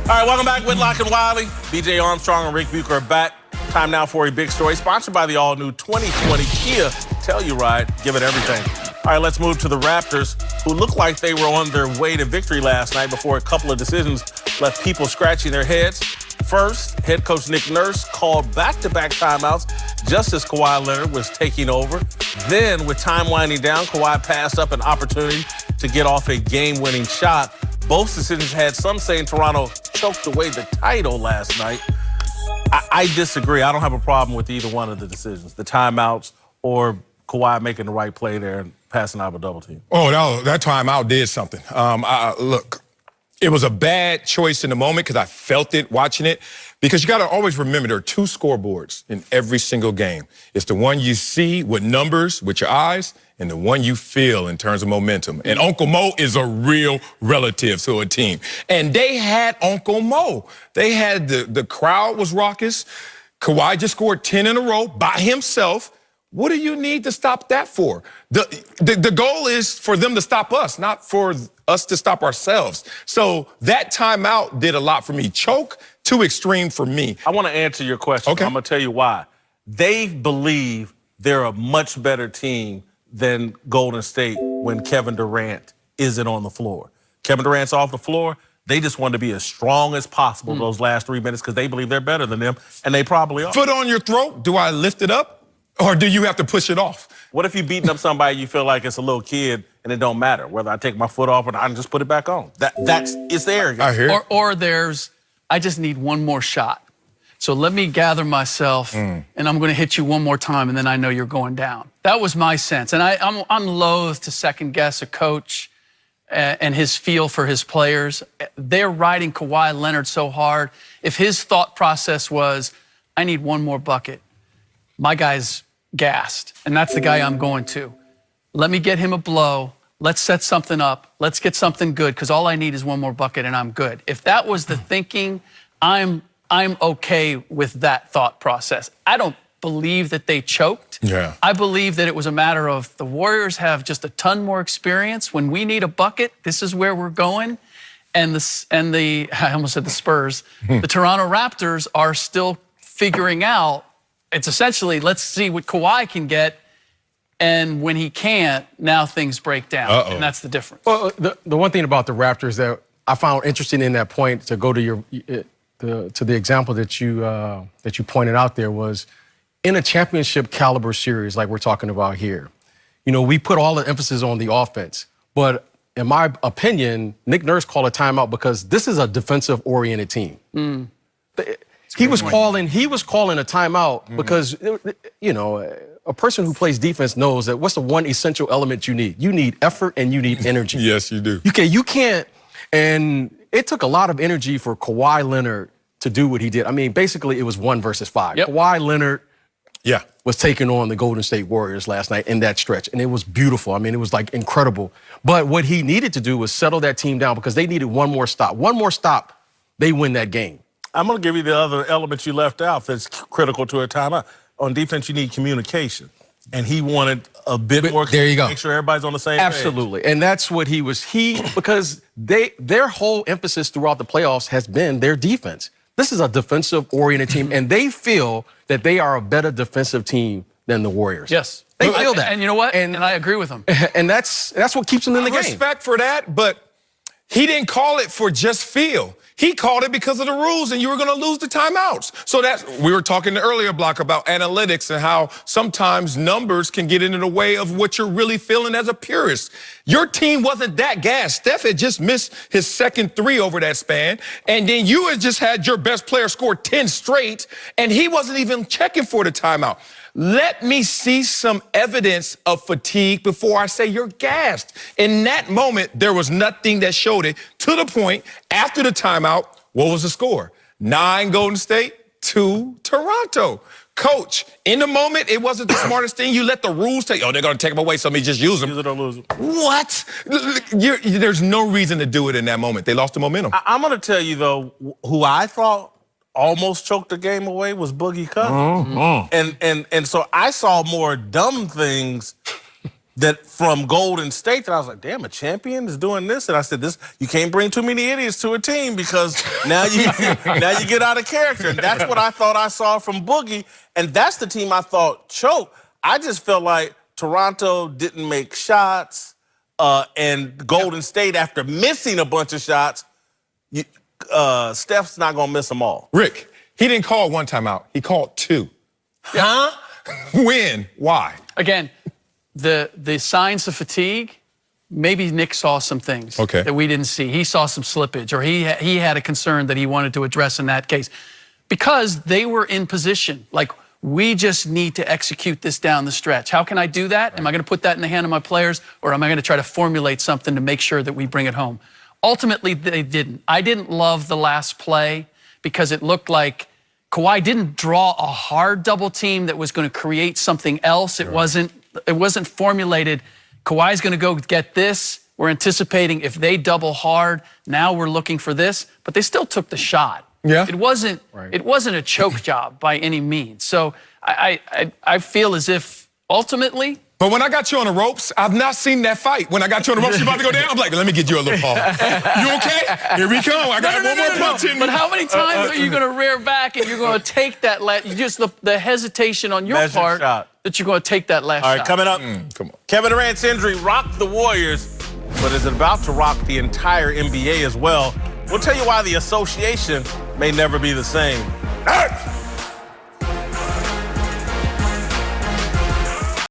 All right, welcome back. Whitlock and Wiley. BJ Armstrong and Rick Bucher are back. Time now for a big story sponsored by the all-new 2020 Kia Telluride. Give it everything. All right, let's move to the Raptors, who looked like they were on their way to victory last night before a couple of decisions left people scratching their heads. First, head coach Nick Nurse called back-to-back timeouts just as Kawhi Leonard was taking over. Then, with time winding down, Kawhi passed up an opportunity to get off a game-winning shot. Both decisions had some saying Toronto choked away the title last night. I disagree. I don't have a problem with either one of the decisions, the timeouts or Kawhi making the right play there and passing out of a double team. Oh, that timeout did something. Look, it was a bad choice in the moment because I felt it watching it. Because you got to always remember there are two scoreboards in every single game. It's the one you see with numbers, with your eyes, and the one you feel in terms of momentum. And Uncle Mo is a real relative to a team. And they had Uncle Mo. They had the crowd was raucous. Kawhi just scored 10 in a row by himself. What do you need to stop that for? The goal is for them to stop us, not for us to stop ourselves. So that timeout did a lot for me. Choke, too extreme for me. I want to answer your question. Okay. I'm going to tell you why. They believe they're a much better team than Golden State when Kevin Durant isn't on the floor. Kevin Durant's off the floor. They just want to be as strong as possible those last 3 minutes because they believe they're better than them, and they probably are. Foot on your throat, do I lift it up? Or do you have to push it off? What if you're beating up somebody you feel like it's a little kid and it don't matter whether I take my foot off or I can just put it back on? It's there. I hear. Or there's, I just need one more shot. So let me gather myself and I'm going to hit you one more time and then I know you're going down. That was my sense. And I'm loath to second guess a coach and his feel for his players. They're riding Kawhi Leonard so hard. If his thought process was, I need one more bucket, my guy's gassed, and that's the guy I'm going to. Let me get him a blow. Let's set something up. Let's get something good, because all I need is one more bucket, and I'm good. If that was the thinking, I'm okay with that thought process. I don't believe that they choked. Yeah. I believe that it was a matter of the Warriors have just a ton more experience. When we need a bucket, this is where we're going. And the I almost said the Spurs, the Toronto Raptors are still figuring out. It's essentially, let's see what Kawhi can get, and when he can't, now things break down, and that's the difference. Well, the one thing about the Raptors that I found interesting in that point, to go to the example that you pointed out there, was in a championship caliber series like we're talking about here. You know, we put all the emphasis on the offense, but in my opinion, Nick Nurse called a timeout because this is a defensive-oriented team. He was calling a timeout because, you know, a person who plays defense knows that what's the one essential element you need? You need effort and you need energy. Yes, you do. You can't, and it took a lot of energy for Kawhi Leonard to do what he did. I mean, basically it was 1 versus 5. Yep. Kawhi Leonard was taking on the Golden State Warriors last night in that stretch, and it was beautiful. I mean, it was like incredible. But what he needed to do was settle that team down because they needed one more stop. One more stop, they win that game. I'm going to give you the other element you left out that's critical to a timeout. On defense, you need communication. And he wanted a bit more there you go. to make sure everybody's on the same page. Absolutely. And that's what because their whole emphasis throughout the playoffs has been their defense. This is a defensive-oriented team, and they feel that they are a better defensive team than the Warriors. Yes. They feel that. And you know what? And I agree with them. And that's what keeps them in the game. Respect for that, but he didn't call it for just feel. He called it because of the rules, and you were going to lose the timeouts. So we were talking in the earlier block about analytics and how sometimes numbers can get into the way of what you're really feeling as a purist. Your team wasn't that gassed. Steph had just missed his second 3 over that span, and then you had just had your best player score 10 straight, and he wasn't even checking for the timeout. Let me see some evidence of fatigue before I say you're gassed. In that moment, there was nothing that showed it. To the point, after the timeout, what was the score? 9 Golden State, 2 Toronto. Coach, in the moment, it wasn't the smartest thing. You let the rules take, they're going to take them away, so let me just use them. Use it or lose it. What? There's no reason to do it in that moment. They lost the momentum. I'm going to tell you, though, who I thought almost choked the game away was Boogie Cousins. And so I saw more dumb things that from Golden State that I was like, damn, a champion is doing this. And I said, you can't bring too many idiots to a team because now you get out of character. And that's what I thought I saw from Boogie. And that's the team I thought choked. I just felt like Toronto didn't make shots. And Golden State, after missing a bunch of shots, Steph's not going to miss them all. Rick, he didn't call one timeout. He called two. Huh? When? Why? Again, the signs of fatigue, maybe Nick saw some things that we didn't see. He saw some slippage, or he had a concern that he wanted to address in that case. Because they were in position, like, we just need to execute this down the stretch. How can I do that? Right. Am I going to put that in the hand of my players, or am I going to try to formulate something to make sure that we bring it home? Ultimately, they didn't. I didn't love the last play because it looked like Kawhi didn't draw a hard double team that was going to create something else. It wasn't formulated. Kawhi's going to go get this. We're anticipating if they double hard, now we're looking for this. But they still took the shot. Yeah. It wasn't a choke job by any means. So I feel as if ultimately. But when I got you on the ropes, I've not seen that fight. When I got you on the ropes, you're about to go down. I'm like, let me get you a little pause. You okay? Here we come. I got one more punch in me. But how many times are you going to rear back and you're going to take that just the hesitation on your part that you're going to take that last shot? All right, coming up. Come on. Kevin Durant's injury rocked the Warriors, but is it about to rock the entire NBA as well? We'll tell you why the association may never be the same.